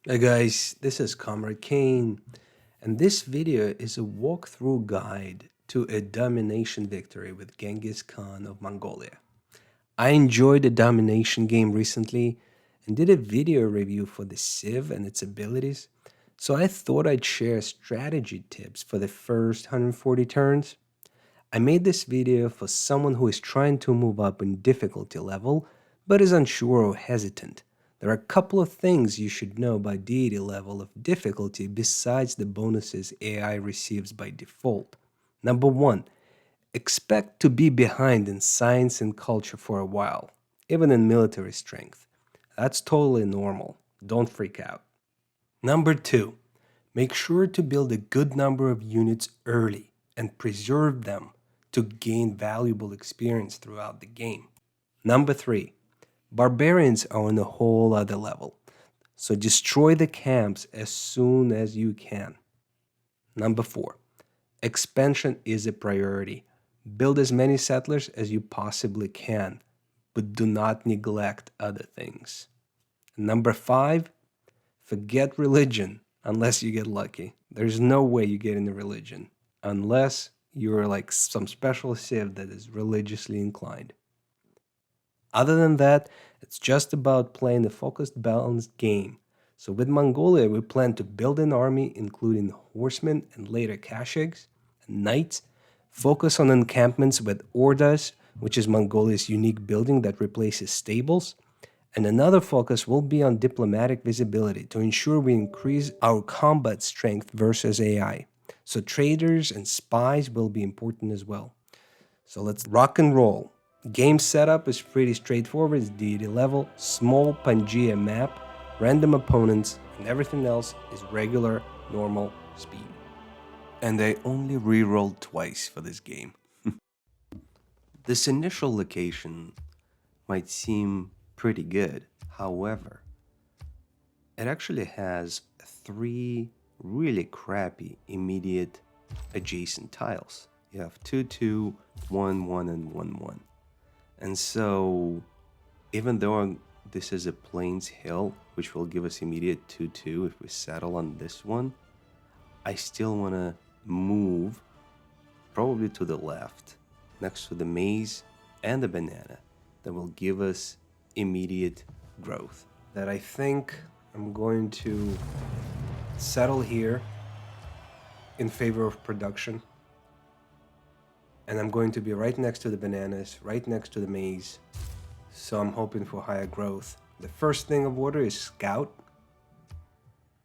Hey guys, this is Comrade Kane, and this video is a walkthrough guide to a domination victory with Genghis Khan of Mongolia. I enjoyed the domination game recently and did a video review for the Civ and its abilities, so I thought I'd share strategy tips for the first 140 turns. I made this video for someone who is trying to move up in difficulty level but is unsure or hesitant. There are a couple of things you should know by deity level of difficulty besides the bonuses AI receives by default. Number 1. Expect to be behind in science and culture for a while, even in military strength. That's totally normal. Don't freak out. Number 2. Make sure to build a good number of units early and preserve them to gain valuable experience throughout the game. Number 3. Barbarians are on a whole other level, so destroy the camps as soon as you can. Number 4. Expansion is a priority. Build as many settlers as you possibly can, but do not neglect other things. Number 5. Forget religion unless you get lucky. There's no way you get into religion unless you're like some special civ that is religiously inclined. Other than that, it's just about playing a focused, balanced game. So with Mongolia, we plan to build an army including horsemen and later Kashyyyks and knights, focus on encampments with Ordas, which is Mongolia's unique building that replaces stables, and another focus will be on diplomatic visibility to ensure we increase our combat strength versus AI. So traders and spies will be important as well. So let's rock and roll. Game setup is pretty straightforward. It's deity level, small Pangea map, random opponents, and everything else is regular, normal speed. And I only re-rolled twice for this game. This initial location might seem pretty good. However, it actually has three really crappy immediate adjacent tiles. You have 2, 2, 1, 1, and 1, 1. And so, even though this is a plains hill, which will give us immediate 2, 2 if we settle on this one, I still want to move probably to the left, next to the maize and the banana, that will give us immediate growth. That I think I'm going to settle here in favor of production. And I'm going to be right next to the bananas, right next to the maize. So I'm hoping for higher growth. The first thing of order is scout.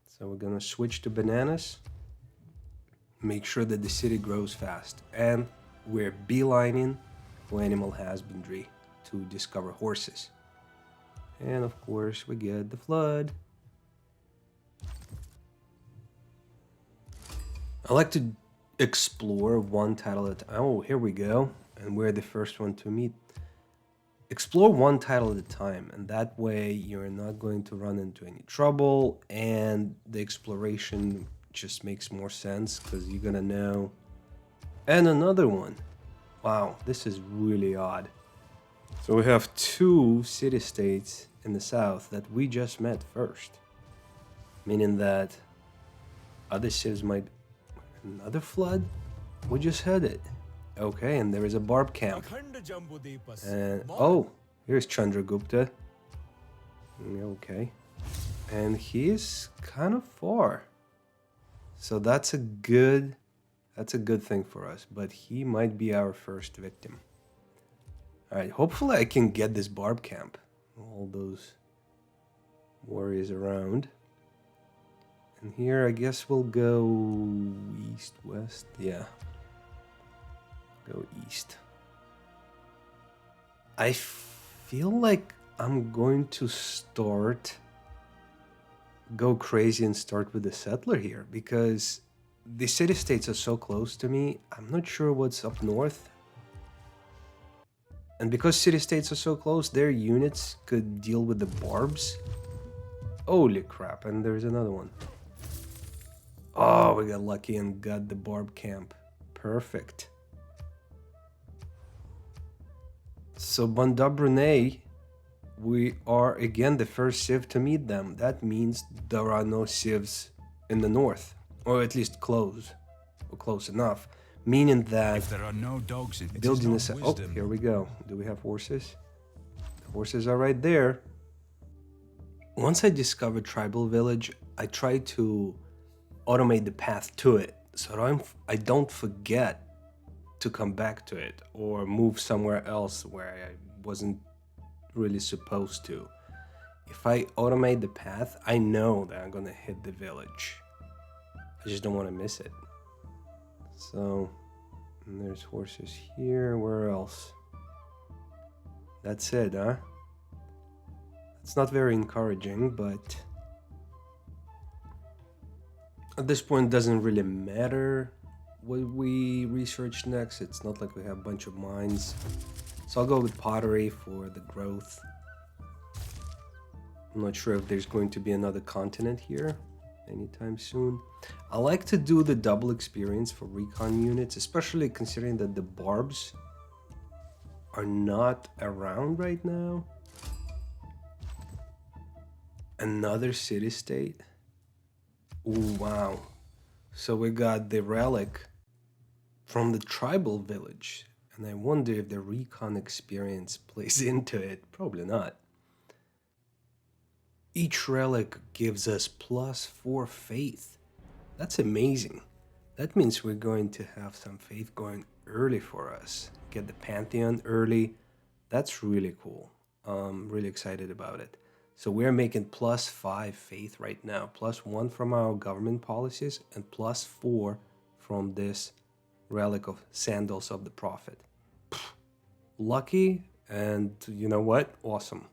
So we're gonna switch to bananas. Make sure that the city grows fast. And we're beelining for animal husbandry to discover horses. And of course we get the flood. I like to explore one title at a time. Oh, here we go. And we're the first one to meet. Explore one title at a time, and that way you're not going to run into any trouble, and the exploration just makes more sense because you're gonna know. And another one. Wow, this is really odd. So we have two city-states in the south that we just met first, meaning that other cities might. Another flood? We just had it. Okay, and there is a barb camp. And oh, here's Chandragupta. Okay. And he's kind of far. So that's a good thing for us, but he might be our first victim. All right, hopefully I can get this barb camp. All those warriors around. And here I guess we'll go east, west. Yeah. Go east. I feel like I'm going to go crazy and start with the settler here because the city-states are so close to me. I'm not sure what's up north. And because city-states are so close, their units could deal with the barbs. Holy crap, and there's another one. Oh, we got lucky and got the barb camp. Perfect. So Bandar Brunei we are again the first civ to meet them. That means there are no civs in the north, or at least close, or close enough. Meaning that If there are no dogs, it is building not a... Oh, wisdom. here we go. Do we have horses? The horses are right there. Once I discovered Tribal Village, I tried to automate the path to it so I don't forget to come back to it or move somewhere else where I wasn't really supposed to. If I automate the path, I know that I'm gonna hit the village. I just don't want to miss it. So, and there's horses here. Where else? That's it, huh? It's not very encouraging, but at this point it doesn't really matter what we research next. It's not like we have a bunch of mines. So I'll go with pottery for the growth. I'm not sure if there's going to be another continent here anytime soon. I like to do the double experience for recon units, especially considering that the barbs are not around right now. Another city-state. Ooh, wow. So we got the relic from the tribal village. And I wonder if the recon experience plays into it. Probably not. Each relic gives us +4 faith. That's amazing. That means we're going to have some faith going early for us. Get the Pantheon early. That's really cool. I'm really excited about it. So we're making +5 faith right now. +1 from our government policies and +4 from this relic of Sandals of the Prophet. Pfft. Lucky, and you know what? Awesome.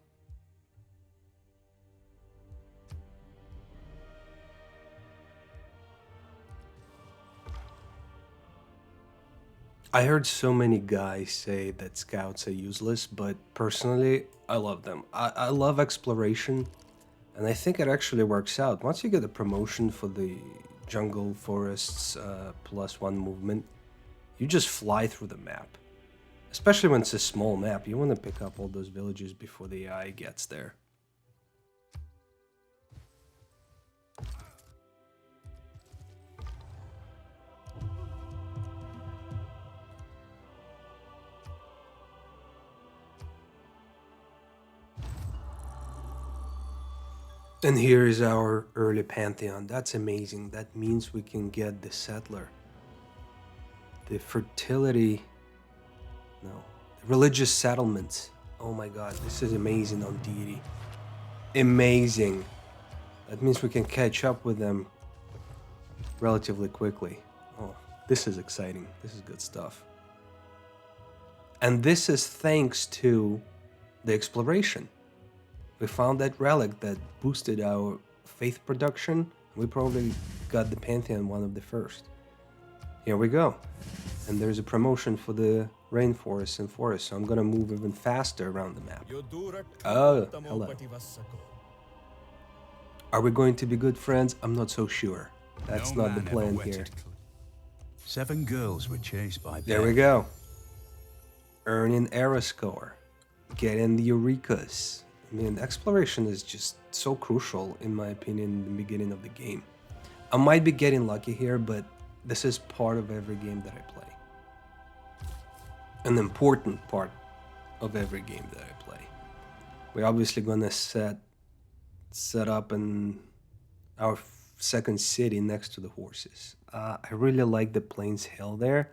I heard so many guys say that scouts are useless, but personally, I love them. I love exploration, and I think it actually works out. Once you get a promotion for the jungle forests +1 movement, you just fly through the map. Especially when it's a small map, you want to pick up all those villages before the AI gets there. And here is our early Pantheon. That's amazing. That means we can get the settler. The fertility... No. The religious settlements. Oh my god, this is amazing on Deity. Amazing. That means we can catch up with them relatively quickly. Oh, this is exciting. This is good stuff. And this is thanks to the exploration. We found that relic that boosted our faith production. We probably got the Pantheon one of the first. Here we go. And there's a promotion for the rainforests and forests, so I'm gonna move even faster around the map. Oh, hello. Are we going to be good friends? I'm not so sure. That's not the plan here. 7 girls were chased by There we go. Earning era score. Getting the Eurekas. I mean, exploration is just so crucial, in my opinion, in the beginning of the game. I might be getting lucky here, but this is part of every game that I play. An important part of every game that I play. We're obviously gonna set up our second city next to the horses. I really like the Plains Hill there,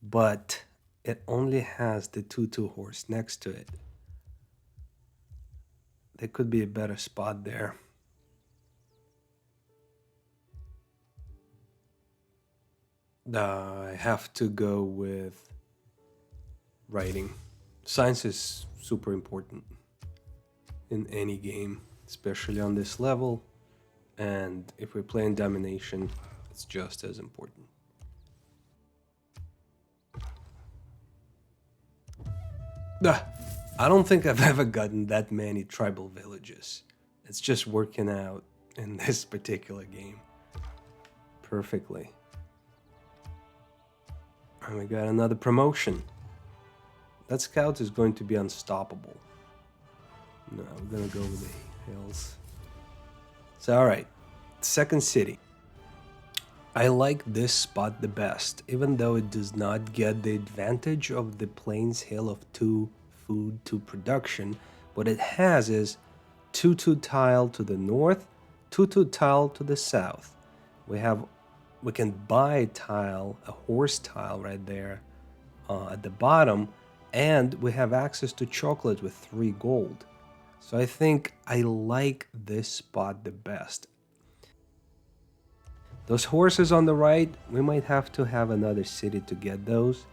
but it only has the 2-2 horse next to it. There could be a better spot there. I have to go with writing. Science is super important in any game, especially on this level. And if we're playing Domination, it's just as important. I don't think I've ever gotten that many tribal villages. It's just working out in this particular game perfectly. And we got another promotion. That scout is going to be unstoppable. No, we're gonna go with the hills. So, all right, second city. I like this spot the best, even though it does not get the advantage of the Plains Hill of 2 food to production. What it has is 2-2 tile to the north, 2-2 tile to the south. We can buy a tile, a horse tile right there at the bottom, and we have access to chocolate with 3 gold. So I think I like this spot the best. Those horses on the right, we might have to have another city to get those.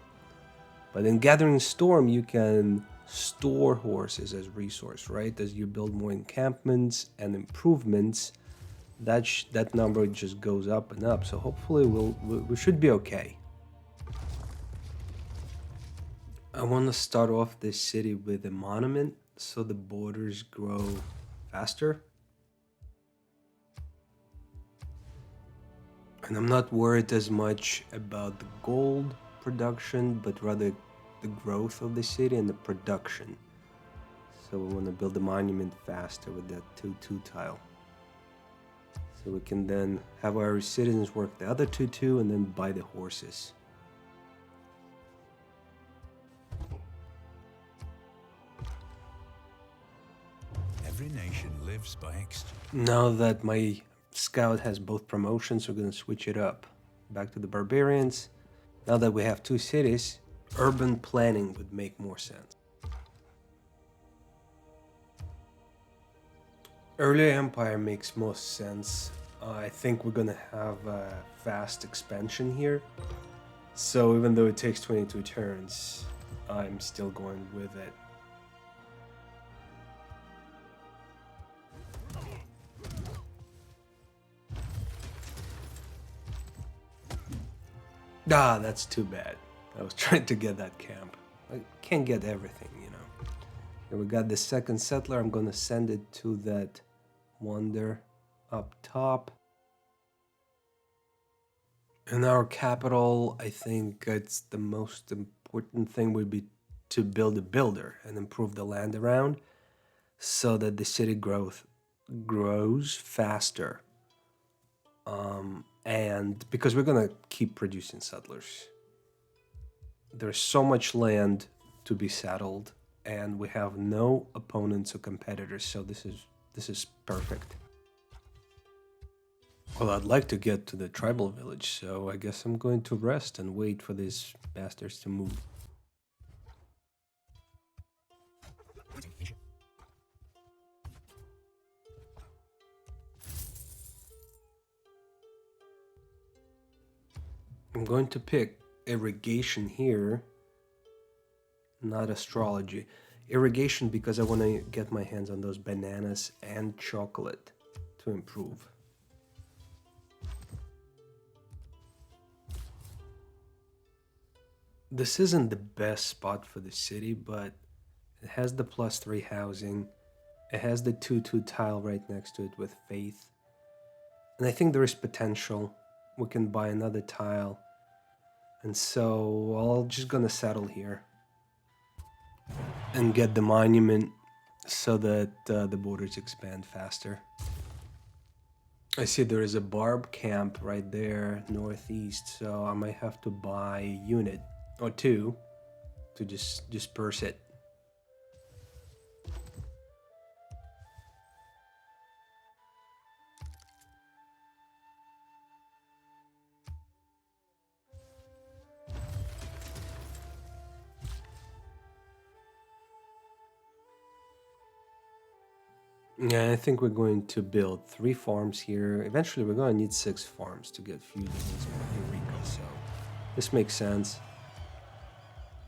But in Gathering Storm, you can store horses as resource, right? As you build more encampments and improvements, that number just goes up and up. So hopefully we should be okay. I want to start off this city with a monument so the borders grow faster. And I'm not worried as much about the gold production, but rather the growth of the city and the production. So we want to build a monument faster with that 2-2 tile. So we can then have our citizens work the other 2-2 and then buy the horses. Every nation lives by exchange. Now that my scout has both promotions, we're going to switch it up. Back to the barbarians. Now that we have 2 cities, urban planning would make more sense. Earlier empire makes most sense. I think we're gonna have a fast expansion here. So even though it takes 22 turns, I'm still going with it. Ah, that's too bad. I was trying to get that camp. I can't get everything, you know. Here we got the second settler. I'm gonna send it to that wonder up top. In our capital, I think it's the most important thing would be to build a builder and improve the land around so that the city grows faster. And because we're gonna keep producing settlers. There's so much land to be settled, and we have no opponents or competitors, so this is perfect. Well, I'd like to get to the tribal village, so I guess I'm going to rest and wait for these bastards to move. I'm going to pick irrigation here, not astrology. Irrigation because I want to get my hands on those bananas and chocolate to improve. This isn't the best spot for the city, but it has the +3 housing. It has the 2-2 tile right next to it with faith. And I think there is potential. We can buy another tile. And so I'm just gonna settle here and get the monument so that the borders expand faster. I see there is a barb camp right there northeast, so I might have to buy a unit or 2 to just disperse it. Yeah, I think we're going to build 3 farms here. Eventually, we're going to need 6 farms to get feudals in Eureka, so this makes sense.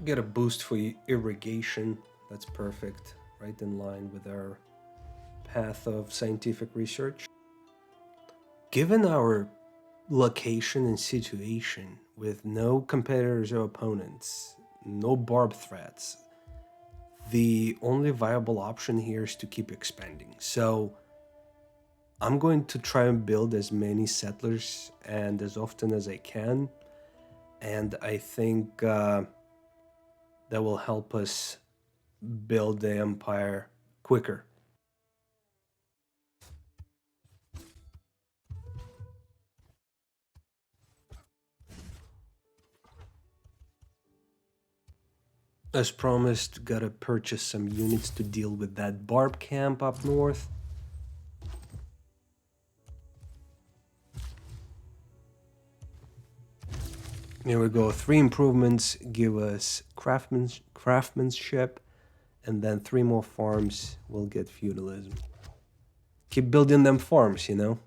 Get a boost for irrigation. That's perfect. Right in line with our path of scientific research. Given our location and situation with no competitors or opponents, no barb threats, the only viable option here is to keep expanding. So I'm going to try and build as many settlers and as often as I can. And I think that will help us build the empire quicker. As promised, gotta purchase some units to deal with that barb camp up north. Here we go. 3 improvements give us craftsmanship, and then 3 more farms will get feudalism. Keep building them farms, you know?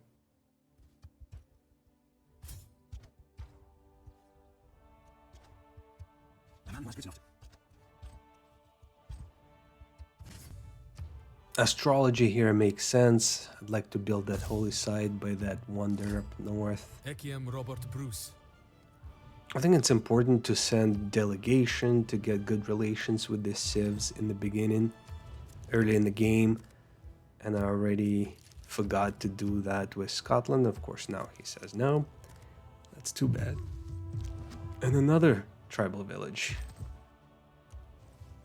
Astrology here makes sense. I'd like to build that holy site by that wonder up north. Robert Bruce. I think it's important to send delegation to get good relations with the civs in the beginning, early in the game, and I already forgot to do that with Scotland. Of course, now he says no. That's too bad. And another tribal village.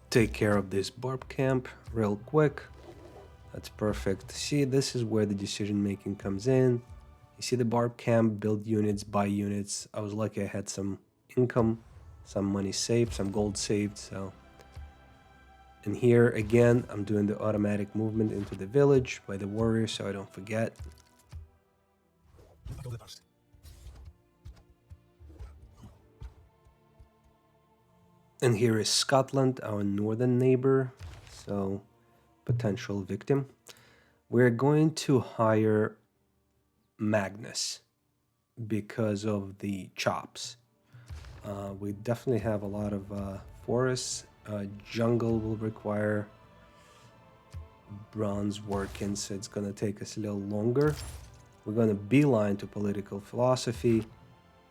Take care of this barb camp real quick. That's perfect. See, this is where the decision making comes in. You see the barb camp, build units, buy units. I was lucky I had some income, some money saved, some gold saved, so. And here again, I'm doing the automatic movement into the village by the warriors so I don't forget. And here is Scotland, our northern neighbor, so potential victim. We're going to hire Magnus because of the chops. We definitely have a lot of forests. Jungle will require bronze working, so it's going to take us a little longer. We're going to beeline to political philosophy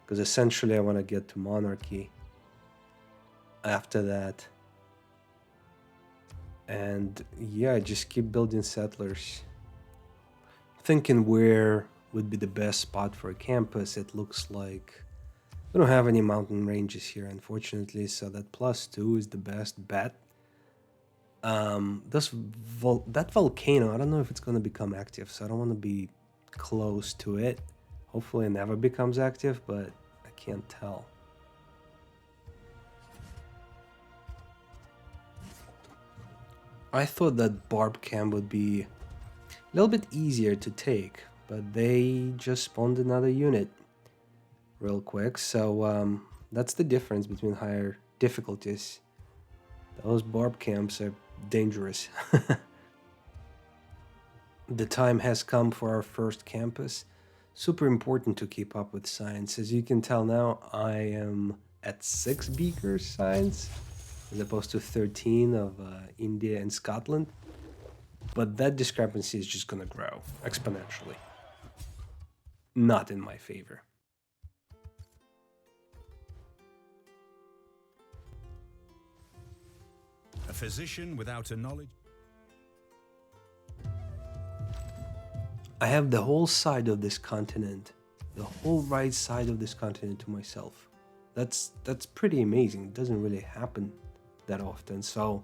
because essentially I want to get to monarchy after that. And yeah, just keep building settlers. Thinking where would be the best spot for a campus. It looks like we don't have any mountain ranges here, unfortunately, so that +2 is the best bet. That volcano, I don't know if it's going to become active, so I don't want to be close to it. Hopefully it never becomes active, but I can't tell. I thought that barb camp would be a little bit easier to take, but they just spawned another unit real quick, so that's the difference between higher difficulties. Those barb camps are dangerous. The time has come for our first campus. Super important to keep up with science. As you can tell now, I am at 6 beakers science, as opposed to 13 of India and Scotland. But that discrepancy is just gonna grow exponentially. Not in my favor. A physician without a knowledge. I have the whole side of this continent, the whole right side of this continent to myself. That's pretty amazing. It doesn't really happen that often, so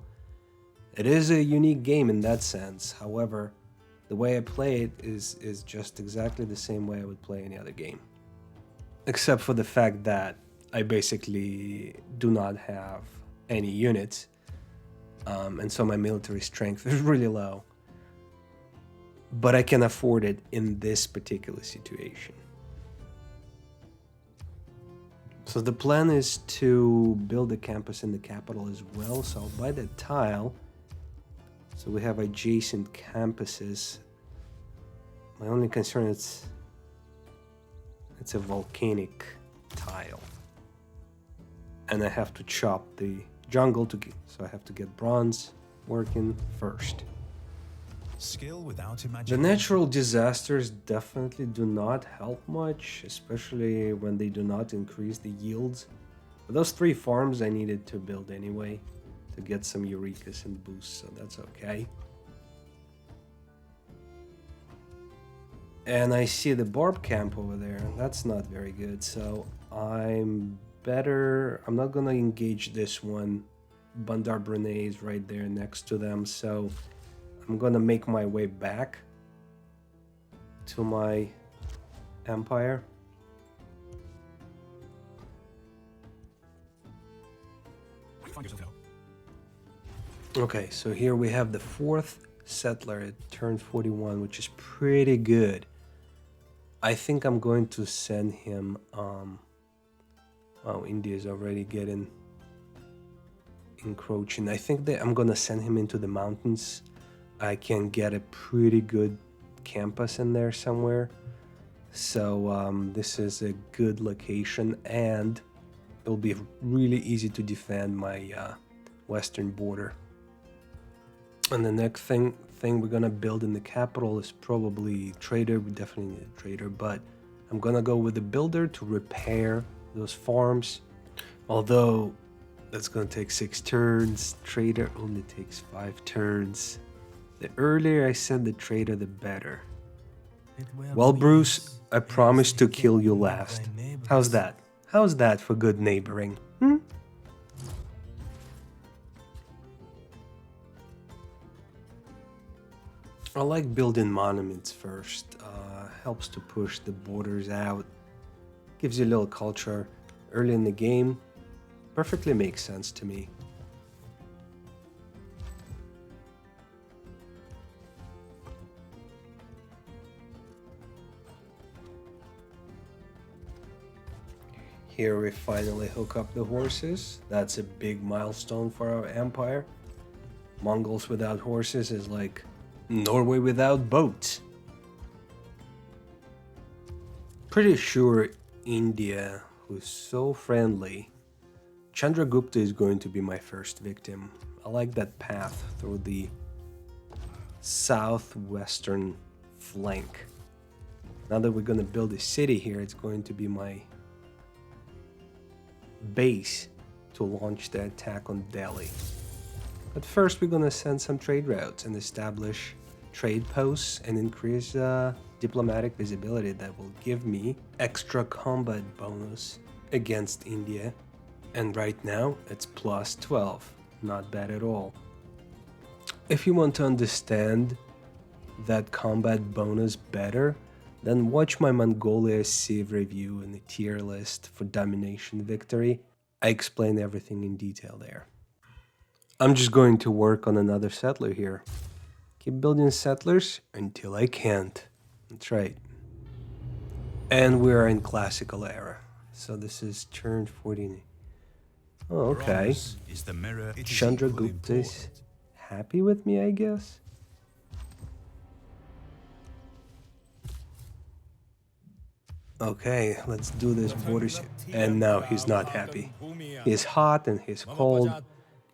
it is a unique game in that sense. However, the way I play it is just exactly the same way I would play any other game. Except for the fact that I basically do not have any units, and so my military strength is really low. But I can afford it in this particular situation. So the plan is to build a campus in the capital as well. So I'll buy that tile. So we have adjacent campuses. My only concern is it's a volcanic tile. And I have to chop the jungle to get, so I have to get bronze working first. Skill without The imagination. natural disasters definitely do not help much, especially when they do not increase the yields. But those 3 farms I needed to build anyway to get some Eurekas and boosts, so that's okay. And I see the barb camp over there. That's not very good, so I'm not gonna engage this one. Bandar Brunei is right there next to them, so I'm gonna make my way back to my empire. Find yourself out. Okay, so here we have the fourth settler. It turned 41, which is pretty good. I think I'm going to send him. Oh, India is already getting encroaching. I think that I'm gonna send him into the mountains. I can get a pretty good campus in there somewhere. So this is a good location, and it'll be really easy to defend my western border. And the next thing we're gonna build in the capital is probably trader. We definitely need a trader, but I'm gonna go with the builder to repair those farms. Although that's gonna take 6 turns. Trader only takes 5 turns. The earlier I send the trader, the better. Well, Bruce, I promise to kill you last. How's that? How's that for good neighboring? I like building monuments first. Helps to push the borders out. Gives you a little culture early in the game. Perfectly makes sense to me. Here we finally hook up the horses. That's a big milestone for our empire. Mongols without horses is like Norway without boats. Pretty sure India, who's so friendly, Chandragupta is going to be my first victim. I like that path through the southwestern flank. Now that we're gonna build a city here, it's going to be my base to launch the attack on Delhi. But first we're gonna send some trade routes and establish trade posts and increase diplomatic visibility that will give me extra combat bonus against India. And right now it's plus 12, not bad at all. If you want to understand that combat bonus better, then watch my Mongolia Civ review in the tier list for Domination Victory. I explain everything in detail there. I'm just going to work on another settler here. Keep building settlers until I can't. That's right. And we are in classical era. So this is turn 14. Oh, okay. Is the mirror. It is Chandragupta equally is happy with me, I guess. Okay, let's do this border. And now he's not happy. He's hot and he's cold.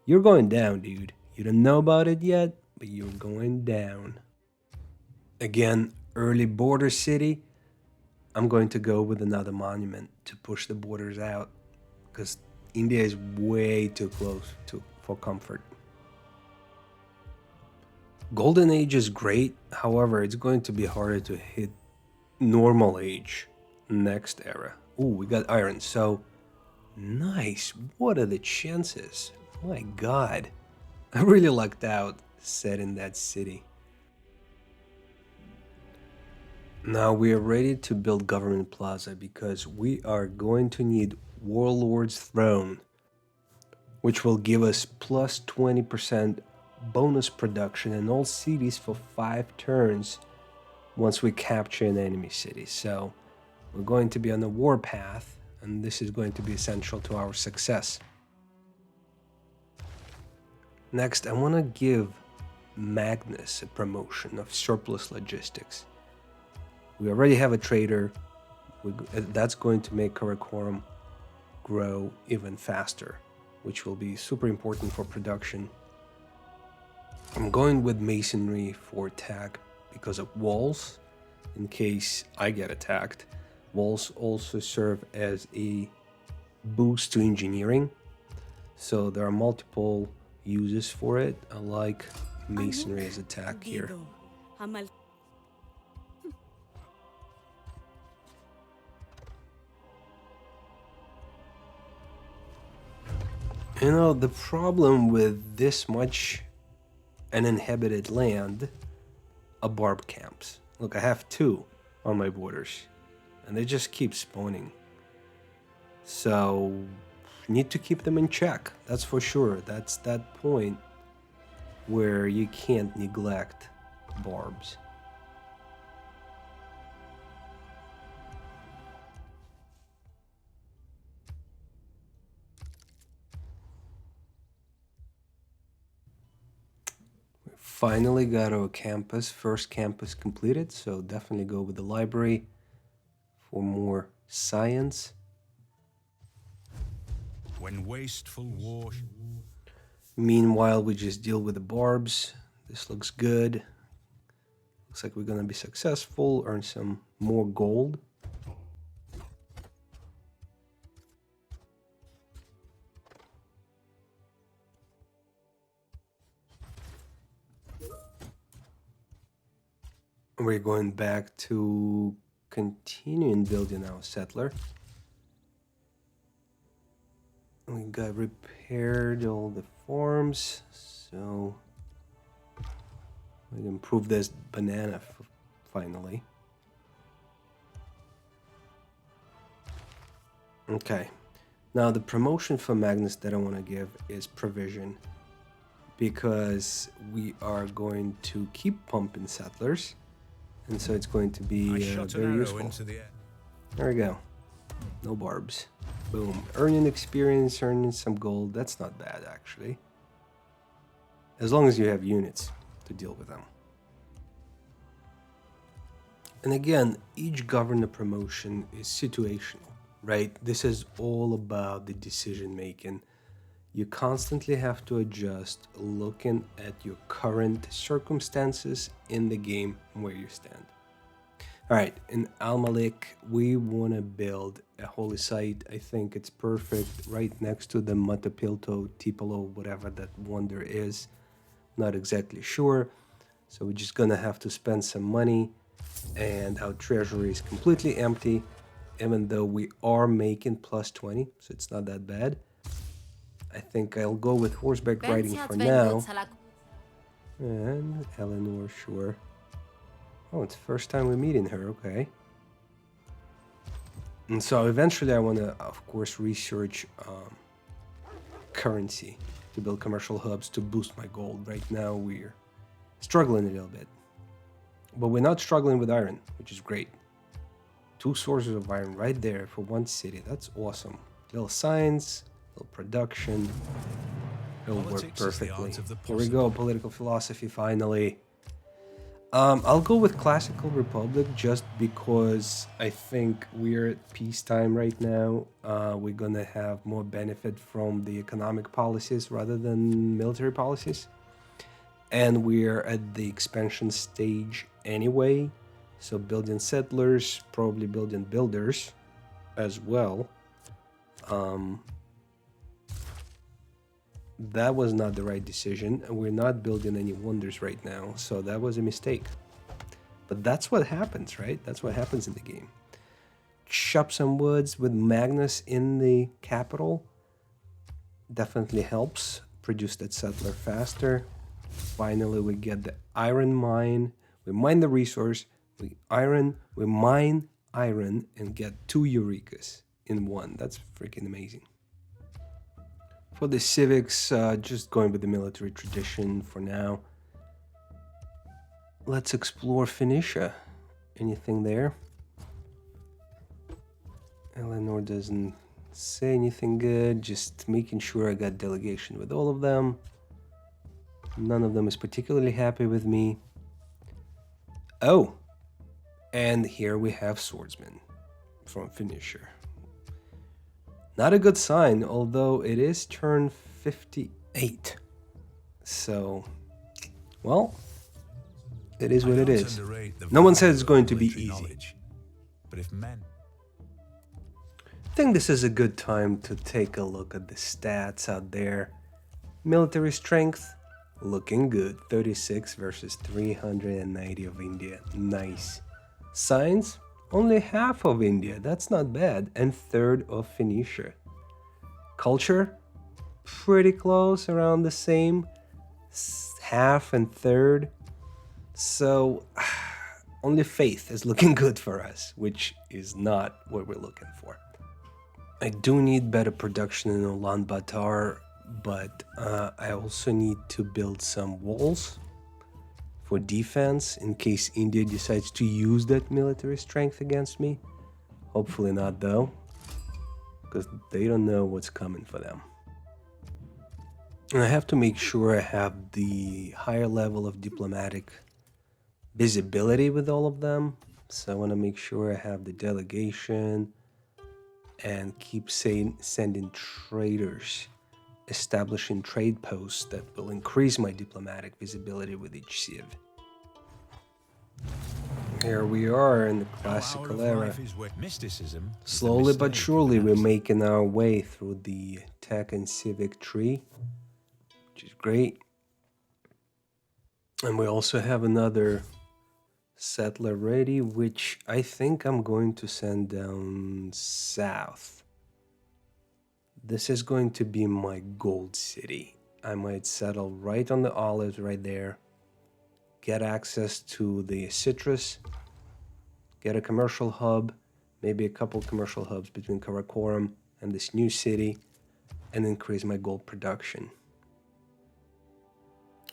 You're going down, dude. You don't know about it yet, but you're going down. Again, early border city. I'm going to go with another monument to push the borders out because India is way too close for comfort. Golden Age is great, however, it's going to be harder to hit normal age next era. Ooh, we got iron, so nice. What are the chances? My god. I really lucked out set in that city. Now we are ready to build Government Plaza because we are going to need Warlord's Throne, which will give us plus 20% bonus production in all cities for 5 turns once we capture an enemy city. So we're going to be on a war path, and this is going to be essential to our success. Next, I want to give Magnus a promotion of surplus logistics. We already have a trader. That's going to make Karakoram grow even faster, which will be super important for production. I'm going with masonry for attack because of walls, in case I get attacked. Walls also serve as a boost to engineering, so there are multiple uses for it. I like masonry as attack here. You know, the problem with this much uninhabited land are barb camps. Look, I have 2 on my borders, and they just keep spawning. So, need to keep them in check, that's for sure. That's that point. where you can't neglect barbs. Finally got our campus, first campus completed, so definitely go with the library for more science. When wasteful war... Meanwhile, we just deal with the barbs. This looks good. Looks like we're gonna be successful, earn some more gold. We're going back to continuing building our settler. We got repaired all the farms, so we improve this banana finally. Okay, now the promotion for Magnus that I want to give is provision, because we are going to keep pumping settlers, and so it's going to be very useful. There we go. No barbs. Boom. Earning experience, earning some gold. That's not bad, actually. As long as you have units to deal with them. And again, each governor promotion is situational, right? This is all about the decision making. You constantly have to adjust looking at your current circumstances in the game where you stand. All right, in Al-Malik, we want to build a holy site. I think it's perfect right next to the Matapilto, Tipolo, whatever that wonder is. Not exactly sure. So we're just going to have to spend some money, and our treasury is completely empty, even though we are making plus 20, so it's not that bad. I think I'll go with horseback riding for now. And Eleanor, sure. Oh, it's the first time we're meeting her, okay. And so eventually I want to, of course, research currency to build commercial hubs to boost my gold. Right now we're struggling a little bit. But we're not struggling with iron, which is great. 2 sources of iron right there for one city. That's awesome. Little science, little production. It'll work perfectly. Here we go, political philosophy finally. I'll go with Classical Republic just because I think we're at peacetime right now. We're gonna have more benefit from the economic policies rather than military policies. And we're at the expansion stage anyway. So building settlers, probably building builders as well. That was not the right decision, and we're not building any wonders right now, so that was a mistake. But that's what happens, right? That's what happens in the game. Chop some woods with Magnus in the capital definitely helps produce that settler faster. Finally, we get the iron mine. We mine the resource, we mine iron, and get 2 Eurekas in one. That's freaking amazing. For the civics, just going with the military tradition for now. Let's explore Phoenicia. Anything there? Eleanor doesn't say anything good, just making sure I got delegation with all of them. None of them is particularly happy with me. Oh, and here we have swordsmen from Phoenicia. Not a good sign, although it is turn 58. So, well, it is what it is. No one says it's going to be easy. But if men... I think this is a good time to take a look at the stats out there. Military strength, looking good. 36 versus 390 of India. Nice. Science, only half of India. That's not bad. And third of Phoenicia. Culture, pretty close, around the same. Half and third. So, only faith is looking good for us, which is not what we're looking for. I do need better production in Ulaanbaatar. but I also need to build some walls for defense in case India decides to use that military strength against me. Hopefully not though, because they don't know what's coming for them. And I have to make sure I have the higher level of diplomatic visibility with all of them. So I want to make sure I have the delegation and keep sending traders, establishing trade posts that will increase my diplomatic visibility with each civ. Here we are in the classical era. Mysticism. Slowly but surely we're making our way through the tech and civic tree, which is great. And we also have another settler ready, which I think I'm going to send down south. This is going to be my gold city. I might settle right on the olives right there, get access to the citrus, get a commercial hub, maybe a couple commercial hubs between Karakoram and this new city, and increase my gold production.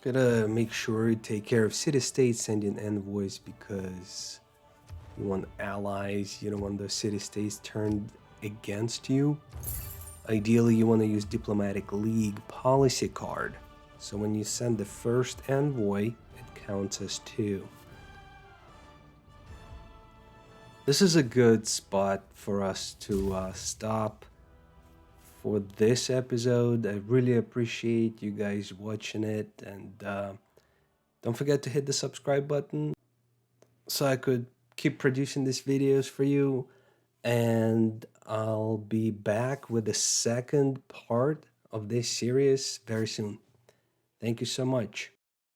Gotta make sure you take care of city-states, sending envoys, because you want allies, you don't want the city-states turned against you. Ideally, you want to use Diplomatic League policy card, so when you send the first envoy, it counts as 2. This is a good spot for us to stop for this episode. I really appreciate you guys watching it, and don't forget to hit the subscribe button so I could keep producing these videos for you. And I'll be back with the second part of this series very soon. Thank you so much.